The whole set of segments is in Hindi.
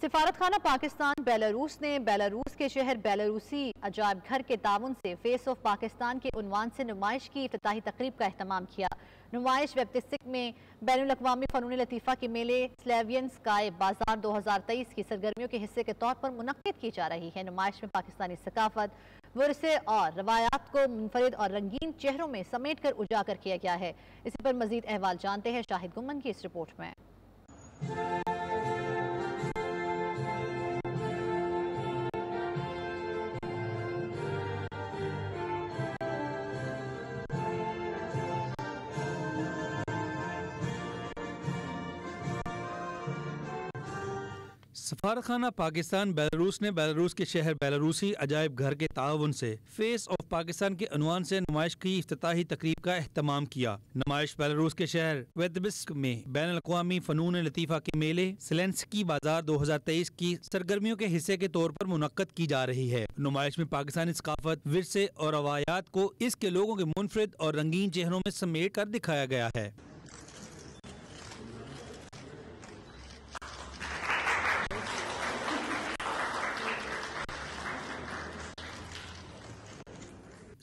सिफारत खाना पाकिस्तान बेलारूस ने बेलारूस के शहर बेलारूसी अजायब घर के ताउन से फेस ऑफ पाकिस्तान के उन्वान से नुमाइश की इफ्तिताही तकरीब का एहतमाम किया। नुमाइश वेबतिस्टिक में बैनुल अक़वामी फ़नून लतीफ़ा के मेले स्लेवियन स्काई बाजार 2023 की सरगर्मियों के हिस्से के तौर पर मुनक्किद की जा रही है। नुमाइश में पाकिस्तानी सकाफत, विरसे और रवायात को मुनफरिद और रंगीन चेहरों में समेट कर उजागर किया गया है। इसी पर मजीद अहवाल जानते हैं शाहिद गुम्मन की इस रिपोर्ट में। सफारत खाना पाकिस्तान बेलारूस ने बेलारूस के शहर बेलारूसी अजायब घर के ताउन से फेस ऑफ पाकिस्तान के उन्वान से नुमाइश की इफ्तिताही तकरीब का एहतमाम किया। नुमाइश बेलारूस के शहर वेदबिस्क में बैनुल अक़वामी फ़नून लतीफ़ा के मेले स्लेवियंस्की बाजार 2023 की सरगर्मियों के हिस्से के तौर पर मुनक्कद की जा रही है। नुमाइश में पाकिस्तानी सकाफत, विरसे और रवायात को इसके लोगों के मुनफरिद और रंगीन चेहरों में समेट कर दिखाया गया है।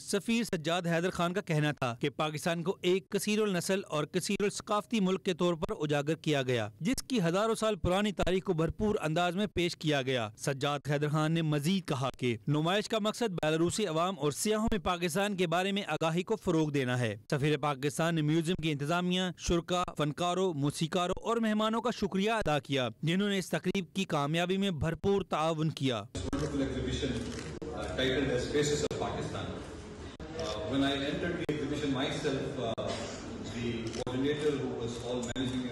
सफीर सज्जाद हैदर खान का कहना था कि पाकिस्तान को एक कसीरुल नस्ल और कसीरुल सकाफती मुल्क के तौर पर उजागर किया गया, जिसकी हजारों साल पुरानी तारीख को भरपूर अंदाज में पेश किया गया। सज्जाद हैदर खान ने मजीद कहा कि नुमाइश का मकसद बेलारूसी अवाम और सियाहों में पाकिस्तान के बारे में आगाही को फरोग देना है। सफीर पाकिस्तान ने म्यूजियम की इंतजामिया, शुरा, फनकारों, मूसीकारों और मेहमानों का शुक्रिया अदा किया, जिन्होंने इस तकरीब की कामयाबी में भरपूर ताउन किया। When I entered the exhibition myself, the coordinator who was all managing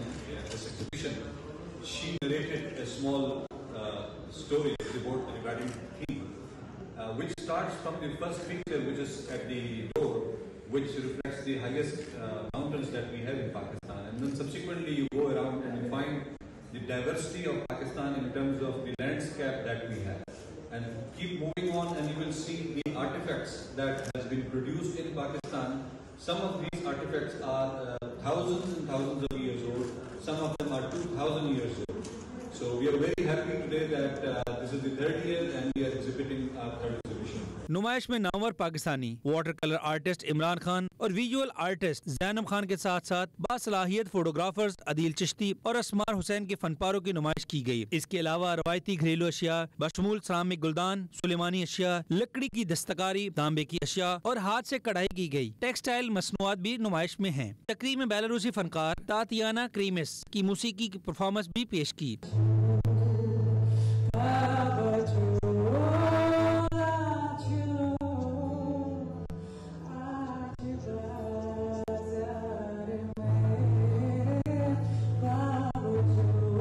this exhibition, she narrated a small story regarding the theme, which starts from the first picture, which is at the door, which reflects the highest mountains that we have in Pakistan. And then subsequently you go around and you find the diversity of Pakistan in terms of the landscape that we have. And keep moving on and you will see the artifacts that has been produced in Pakistan. Some of these artifacts are thousands and thousands of years old. Some of them are 2000 years old. So we are very happy today that this is the third year and we are exhibiting our third exhibition. नुमाइश में Namvar Pakistani water colour artist Imran Khan और विजुअल आर्टिस्ट ज़ैनब खान के साथ साथ बासलाहियत फोटोग्राफर्स अदील चिश्ती और असमार हुसैन के फनपारों की नुमाइश की गई। इसके अलावा रवायती घरेलू अशिया बशमूल सरामिक गुलदान, सुलेमानी अशिया, लकड़ी की दस्तकारी, तांबे की अशिया और हाथ से कढ़ाई की गई टेक्सटाइल मसनूआत भी नुमाइश में हैं। तकरीब में बेलारूसी फनकार तातियाना क्रीमिस की मूसीकी की परफॉर्मेंस भी पेश की।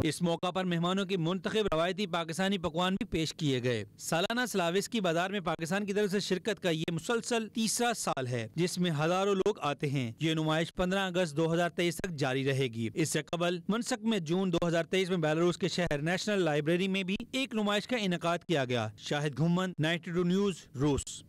इस मौका पर मेहमानों की मुंतखब रवायती पाकिस्तानी पकवान भी पेश किए गए। सालाना स्लाविस्की बाजार में पाकिस्तान की तरफ से शिरकत का ये मुसलसल तीसरा साल है, जिसमें हजारों लोग आते हैं। ये नुमाइश 15 अगस्त 2023 तक जारी रहेगी। इससे कबल मनसक में जून 2023 में बेलारूस के शहर नेशनल लाइब्रेरी में भी एक नुमाइश का इनेकाद किया गया। शाहिद गुम्मन, 92 न्यूज़, रूस।